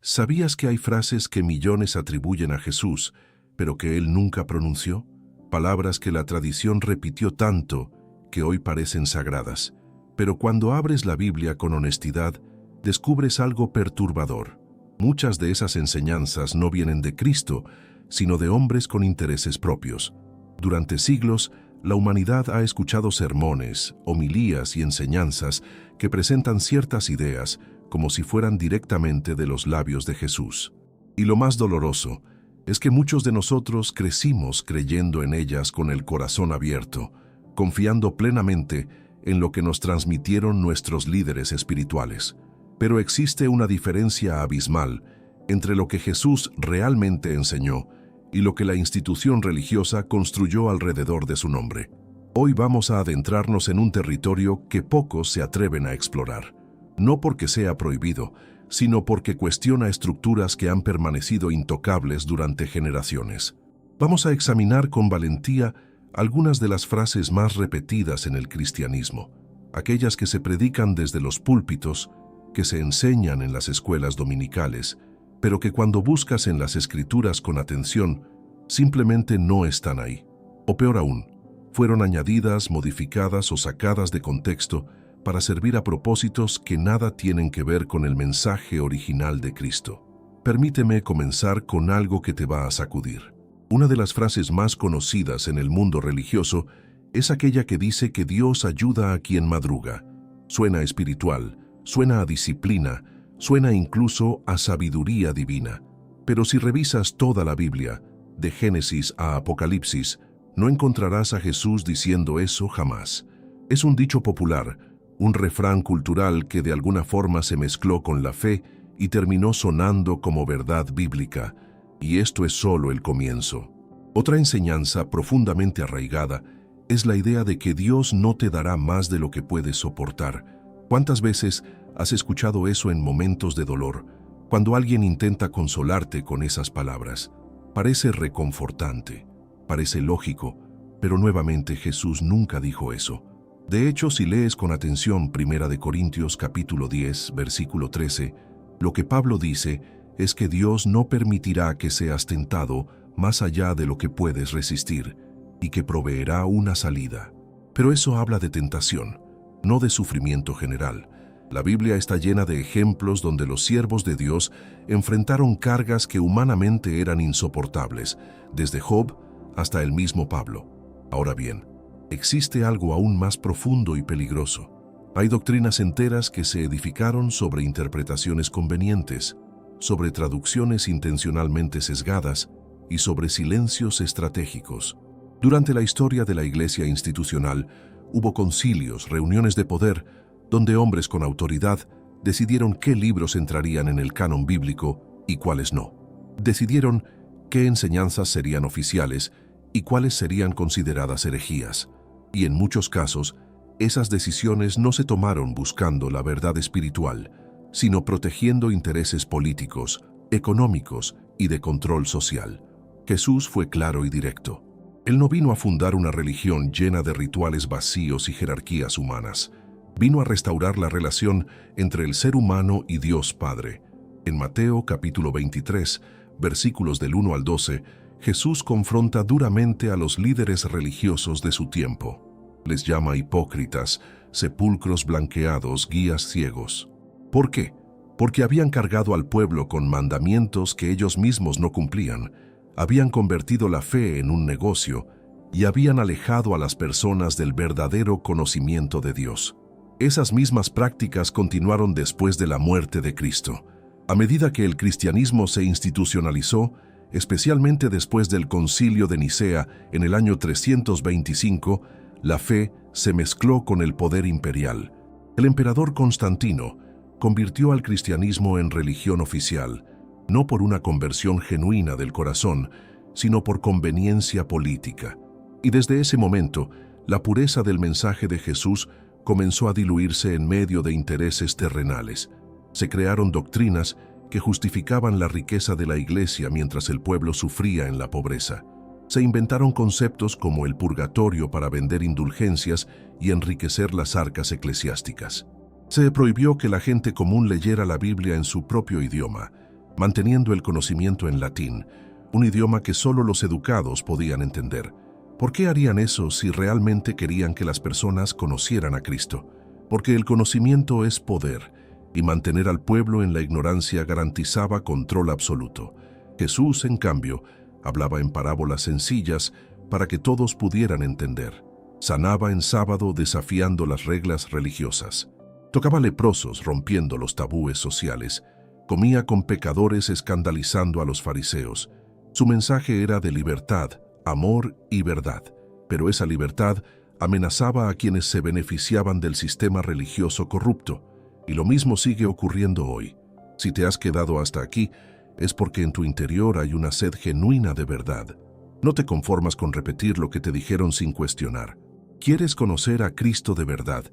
¿Sabías que hay frases que millones atribuyen a Jesús, pero que él nunca pronunció? Palabras que la tradición repitió tanto que hoy parecen sagradas. Pero cuando abres la Biblia con honestidad, descubres algo perturbador. Muchas de esas enseñanzas no vienen de Cristo, sino de hombres con intereses propios. Durante siglos, la humanidad ha escuchado sermones, homilías y enseñanzas que presentan ciertas ideas como si fueran directamente de los labios de Jesús. Y lo más doloroso es que muchos de nosotros crecimos creyendo en ellas con el corazón abierto, confiando plenamente en lo que nos transmitieron nuestros líderes espirituales. Pero existe una diferencia abismal entre lo que Jesús realmente enseñó y lo que la institución religiosa construyó alrededor de su nombre. Hoy vamos a adentrarnos en un territorio que pocos se atreven a explorar, no porque sea prohibido, sino porque cuestiona estructuras que han permanecido intocables durante generaciones. Vamos a examinar con valentía algunas de las frases más repetidas en el cristianismo, aquellas que se predican desde los púlpitos, que se enseñan en las escuelas dominicales, pero que cuando buscas en las Escrituras con atención, simplemente no están ahí. O peor aún, fueron añadidas, modificadas o sacadas de contexto para servir a propósitos que nada tienen que ver con el mensaje original de Cristo. Permíteme comenzar con algo que te va a sacudir. Una de las frases más conocidas en el mundo religioso es aquella que dice que Dios ayuda a quien madruga. Suena espiritual, suena a disciplina, suena incluso a sabiduría divina. Pero si revisas toda la Biblia, de Génesis a Apocalipsis, no encontrarás a Jesús diciendo eso jamás. Es un dicho popular, un refrán cultural que de alguna forma se mezcló con la fe y terminó sonando como verdad bíblica. Y esto es solo el comienzo. Otra enseñanza profundamente arraigada es la idea de que Dios no te dará más de lo que puedes soportar. ¿Cuántas veces has escuchado eso en momentos de dolor, cuando alguien intenta consolarte con esas palabras? Parece reconfortante, parece lógico, pero nuevamente Jesús nunca dijo eso. De hecho, si lees con atención 1 Corintios capítulo 10, versículo 13, lo que Pablo dice es que Dios no permitirá que seas tentado más allá de lo que puedes resistir y que proveerá una salida. Pero eso habla de tentación, no de sufrimiento general. La Biblia está llena de ejemplos donde los siervos de Dios enfrentaron cargas que humanamente eran insoportables, desde Job hasta el mismo Pablo. Ahora bien, existe algo aún más profundo y peligroso. Hay doctrinas enteras que se edificaron sobre interpretaciones convenientes, sobre traducciones intencionalmente sesgadas y sobre silencios estratégicos. Durante la historia de la Iglesia institucional, hubo concilios, reuniones de poder, donde hombres con autoridad decidieron qué libros entrarían en el canon bíblico y cuáles no. Decidieron qué enseñanzas serían oficiales y cuáles serían consideradas herejías. Y en muchos casos, esas decisiones no se tomaron buscando la verdad espiritual, sino protegiendo intereses políticos, económicos y de control social. Jesús fue claro y directo. Él no vino a fundar una religión llena de rituales vacíos y jerarquías humanas. Vino a restaurar la relación entre el ser humano y Dios Padre. En Mateo capítulo 23, versículos del 1 al 12, Jesús confronta duramente a los líderes religiosos de su tiempo. Les llama hipócritas, sepulcros blanqueados, guías ciegos. ¿Por qué? Porque habían cargado al pueblo con mandamientos que ellos mismos no cumplían, habían convertido la fe en un negocio y habían alejado a las personas del verdadero conocimiento de Dios. Esas mismas prácticas continuaron después de la muerte de Cristo. A medida que el cristianismo se institucionalizó, especialmente después del Concilio de Nicea en el año 325, la fe se mezcló con el poder imperial. El emperador Constantino convirtió al cristianismo en religión oficial, no por una conversión genuina del corazón, sino por conveniencia política. Y desde ese momento, la pureza del mensaje de Jesús comenzó a diluirse en medio de intereses terrenales. Se crearon doctrinas que justificaban la riqueza de la Iglesia mientras el pueblo sufría en la pobreza. Se inventaron conceptos como el purgatorio para vender indulgencias y enriquecer las arcas eclesiásticas. Se prohibió que la gente común leyera la Biblia en su propio idioma, manteniendo el conocimiento en latín, un idioma que solo los educados podían entender. ¿Por qué harían eso si realmente querían que las personas conocieran a Cristo? Porque el conocimiento es poder, y mantener al pueblo en la ignorancia garantizaba control absoluto. Jesús, en cambio, hablaba en parábolas sencillas para que todos pudieran entender. Sanaba en sábado desafiando las reglas religiosas. Tocaba leprosos rompiendo los tabúes sociales. Comía con pecadores escandalizando a los fariseos. Su mensaje era de libertad, amor y verdad, pero esa libertad amenazaba a quienes se beneficiaban del sistema religioso corrupto, y lo mismo sigue ocurriendo hoy. Si te has quedado hasta aquí, es porque en tu interior hay una sed genuina de verdad. No te conformas con repetir lo que te dijeron sin cuestionar. Quieres conocer a Cristo de verdad,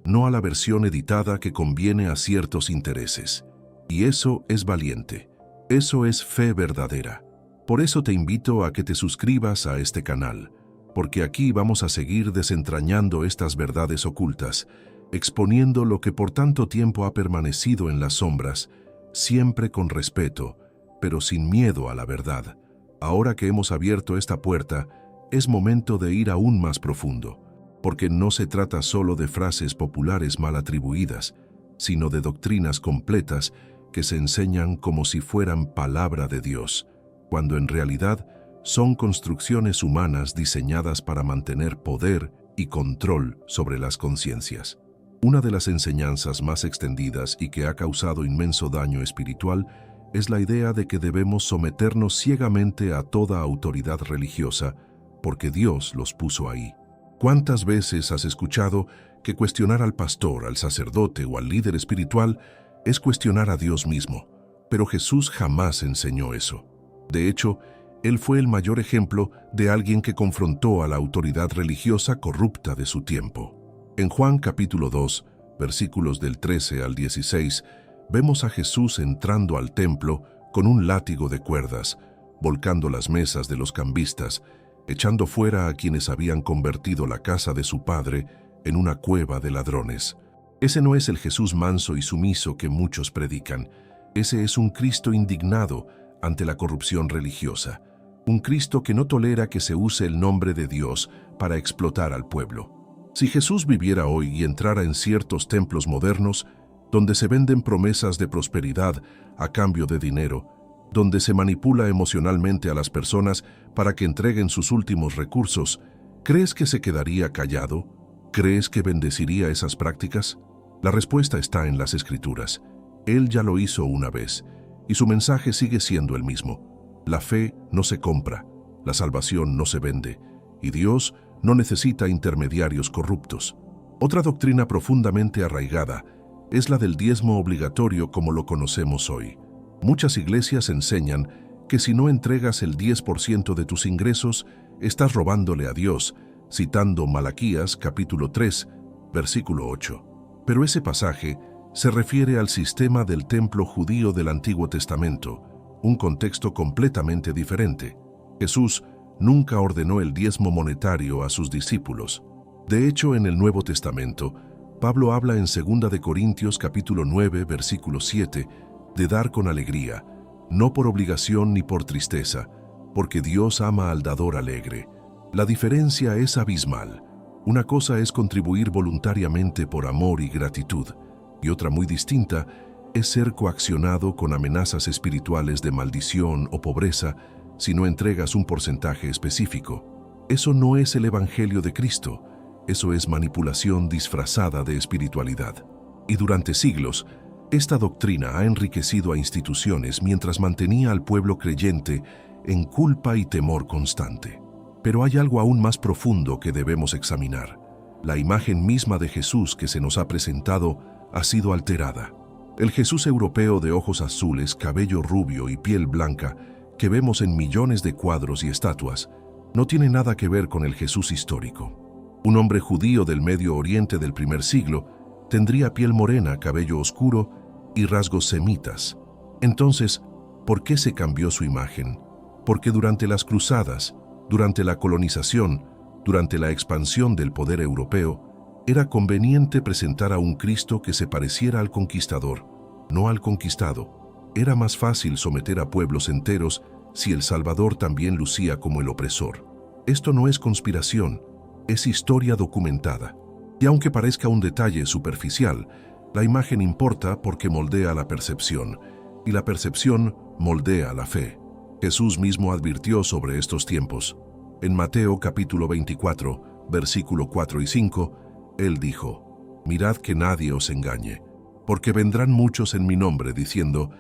no a la versión editada que conviene a ciertos intereses. Y eso es valiente. Eso es fe verdadera. Por eso te invito a que te suscribas a este canal, porque aquí vamos a seguir desentrañando estas verdades ocultas, exponiendo lo que por tanto tiempo ha permanecido en las sombras, siempre con respeto, pero sin miedo a la verdad. Ahora que hemos abierto esta puerta, es momento de ir aún más profundo, porque no se trata solo de frases populares mal atribuidas, sino de doctrinas completas que se enseñan como si fueran palabra de Dios, cuando en realidad son construcciones humanas diseñadas para mantener poder y control sobre las conciencias. Una de las enseñanzas más extendidas y que ha causado inmenso daño espiritual es la idea de que debemos someternos ciegamente a toda autoridad religiosa, porque Dios los puso ahí. ¿Cuántas veces has escuchado que cuestionar al pastor, al sacerdote o al líder espiritual es cuestionar a Dios mismo? Pero Jesús jamás enseñó eso. De hecho, Él fue el mayor ejemplo de alguien que confrontó a la autoridad religiosa corrupta de su tiempo. En Juan capítulo 2, versículos del 13 al 16, vemos a Jesús entrando al templo con un látigo de cuerdas, volcando las mesas de los cambistas, echando fuera a quienes habían convertido la casa de su padre en una cueva de ladrones. Ese no es el Jesús manso y sumiso que muchos predican. Ese es un Cristo indignado ante la corrupción religiosa. Un Cristo que no tolera que se use el nombre de Dios para explotar al pueblo. Si Jesús viviera hoy y entrara en ciertos templos modernos, donde se venden promesas de prosperidad a cambio de dinero, donde se manipula emocionalmente a las personas para que entreguen sus últimos recursos, ¿crees que se quedaría callado? ¿Crees que bendeciría esas prácticas? La respuesta está en las Escrituras. Él ya lo hizo una vez, y su mensaje sigue siendo el mismo. La fe no se compra, la salvación no se vende, y Dios no necesita intermediarios corruptos. Otra doctrina profundamente arraigada es la del diezmo obligatorio como lo conocemos hoy. Muchas iglesias enseñan que si no entregas el 10% de tus ingresos, estás robándole a Dios, citando Malaquías capítulo 3, versículo 8. Pero ese pasaje se refiere al sistema del templo judío del Antiguo Testamento, un contexto completamente diferente. Jesús nunca ordenó el diezmo monetario a sus discípulos. De hecho, en el Nuevo Testamento, Pablo habla en 2 de Corintios capítulo 9, versículo 7, de dar con alegría, no por obligación ni por tristeza, porque Dios ama al dador alegre. La diferencia es abismal. Una cosa es contribuir voluntariamente por amor y gratitud, y otra muy distinta es ser coaccionado con amenazas espirituales de maldición o pobreza si no entregas un porcentaje específico. Eso no es el Evangelio de Cristo, eso es manipulación disfrazada de espiritualidad. Y durante siglos, esta doctrina ha enriquecido a instituciones mientras mantenía al pueblo creyente en culpa y temor constante. Pero hay algo aún más profundo que debemos examinar. La imagen misma de Jesús que se nos ha presentado ha sido alterada. El Jesús europeo de ojos azules, cabello rubio y piel blanca que vemos en millones de cuadros y estatuas no tiene nada que ver con el Jesús histórico. Un hombre judío del Medio Oriente del primer siglo tendría piel morena, cabello oscuro y rasgos semitas. Entonces, ¿por qué se cambió su imagen? Porque durante las cruzadas, durante la colonización, durante la expansión del poder europeo, era conveniente presentar a un Cristo que se pareciera al conquistador, no al conquistado. era más fácil someter a pueblos enteros si el Salvador también lucía como el opresor. Esto no es conspiración, es historia documentada. Y aunque parezca un detalle superficial, la imagen importa porque moldea la percepción, y la percepción moldea la fe. Jesús mismo advirtió sobre estos tiempos. En Mateo capítulo 24, versículo 4 y 5, Él dijo: «Mirad que nadie os engañe, porque vendrán muchos en mi nombre diciendo: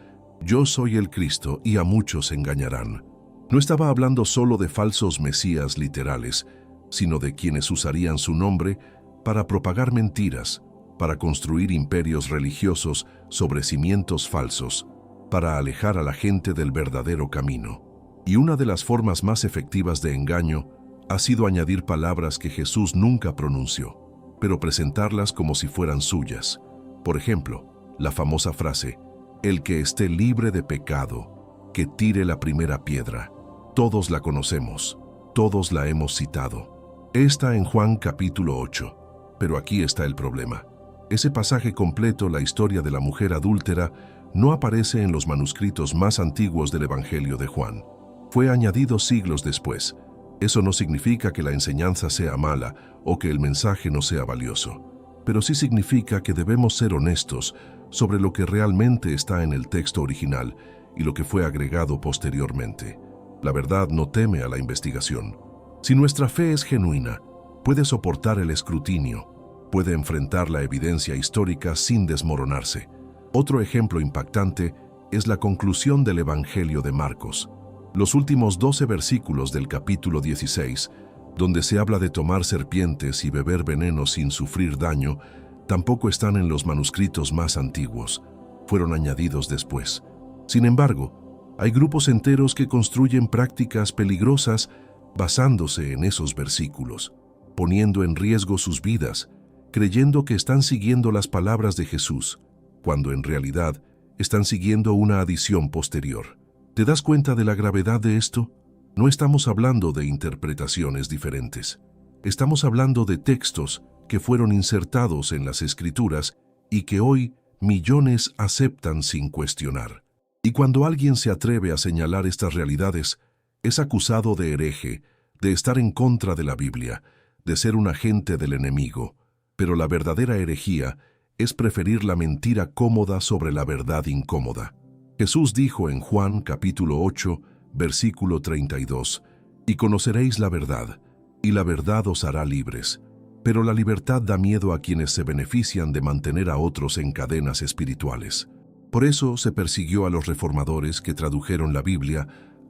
Yo soy el Cristo, y a muchos engañarán». No estaba hablando solo de falsos mesías literales, sino de quienes usarían su nombre para propagar mentiras, para construir imperios religiosos sobre cimientos falsos, para alejar a la gente del verdadero camino. Y una de las formas más efectivas de engaño ha sido añadir palabras que Jesús nunca pronunció, pero presentarlas como si fueran suyas. Por ejemplo, la famosa frase: «El que esté libre de pecado, que tire la primera piedra». Todos la conocemos, todos la hemos citado. Está en Juan capítulo 8. Pero aquí está el problema. Ese pasaje completo, la historia de la mujer adúltera, no aparece en los manuscritos más antiguos del Evangelio de Juan. Fue añadido siglos después. Eso no significa que la enseñanza sea mala o que el mensaje no sea valioso, pero sí significa que debemos ser honestos sobre lo que realmente está en el texto original y lo que fue agregado posteriormente. La verdad no teme a la investigación. Si nuestra fe es genuina, puede soportar el escrutinio, puede enfrentar la evidencia histórica sin desmoronarse. Otro ejemplo impactante es la conclusión del Evangelio de Marcos. Los últimos 12 versículos del capítulo 16, donde se habla de tomar serpientes y beber veneno sin sufrir daño, tampoco están en los manuscritos más antiguos. Fueron añadidos después. Sin embargo, hay grupos enteros que construyen prácticas peligrosas basándose en esos versículos, poniendo en riesgo sus vidas, creyendo que están siguiendo las palabras de Jesús, cuando en realidad están siguiendo una adición posterior. ¿Te das cuenta de la gravedad de esto? No estamos hablando de interpretaciones diferentes. Estamos hablando de textos que fueron insertados en las Escrituras y que hoy millones aceptan sin cuestionar. Y cuando alguien se atreve a señalar estas realidades, es acusado de hereje, de estar en contra de la Biblia, de ser un agente del enemigo. Pero la verdadera herejía es preferir la mentira cómoda sobre la verdad incómoda. Jesús dijo en Juan capítulo 8, versículo 32, «Y conoceréis la verdad, y la verdad os hará libres». Pero la libertad da miedo a quienes se benefician de mantener a otros en cadenas espirituales. Por eso se persiguió a los reformadores que tradujeron la Biblia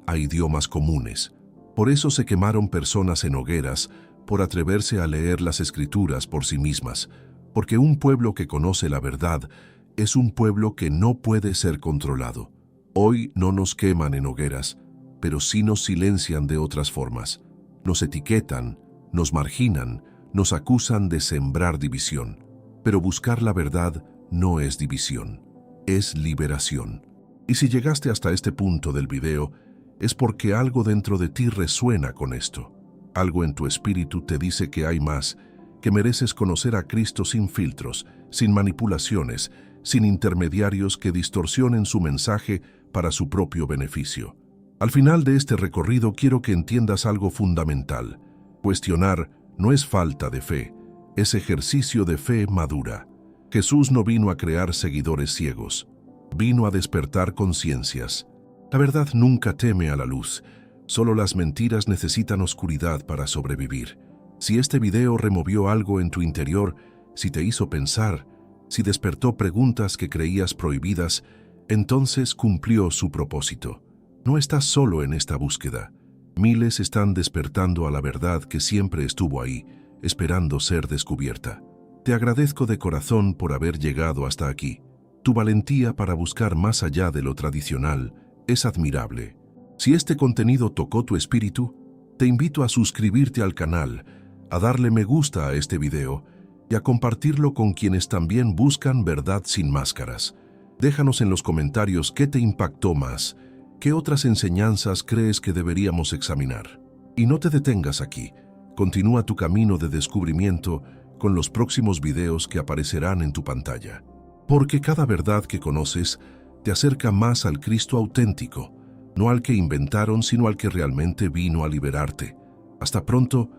a idiomas comunes. Por eso se quemaron personas en hogueras por atreverse a leer las Escrituras por sí mismas, porque un pueblo que conoce la verdad es un pueblo que no puede ser controlado. Hoy no nos queman en hogueras, pero sí nos silencian de otras formas. Nos etiquetan, nos marginan, nos acusan de sembrar división. Pero buscar la verdad no es división, es liberación. Y si llegaste hasta este punto del video, es porque algo dentro de ti resuena con esto. Algo en tu espíritu te dice que hay más, que mereces conocer a Cristo sin filtros, sin manipulaciones, sin intermediarios que distorsionen su mensaje para su propio beneficio. Al final de este recorrido quiero que entiendas algo fundamental. Cuestionar no es falta de fe, es ejercicio de fe madura. Jesús no vino a crear seguidores ciegos, vino a despertar conciencias. La verdad nunca teme a la luz, solo las mentiras necesitan oscuridad para sobrevivir. Si este video removió algo en tu interior, si te hizo pensar, si despertó preguntas que creías prohibidas, entonces cumplió su propósito. No estás solo en esta búsqueda. Miles están despertando a la verdad que siempre estuvo ahí, esperando ser descubierta. Te agradezco de corazón por haber llegado hasta aquí. Tu valentía para buscar más allá de lo tradicional es admirable. Si este contenido tocó tu espíritu, te invito a suscribirte al canal, a darle me gusta a este video y a compartirlo con quienes también buscan verdad sin máscaras. Déjanos en los comentarios qué te impactó más, qué otras enseñanzas crees que deberíamos examinar. Y no te detengas aquí, continúa tu camino de descubrimiento con los próximos videos que aparecerán en tu pantalla. Porque cada verdad que conoces te acerca más al Cristo auténtico, no al que inventaron, sino al que realmente vino a liberarte. Hasta pronto.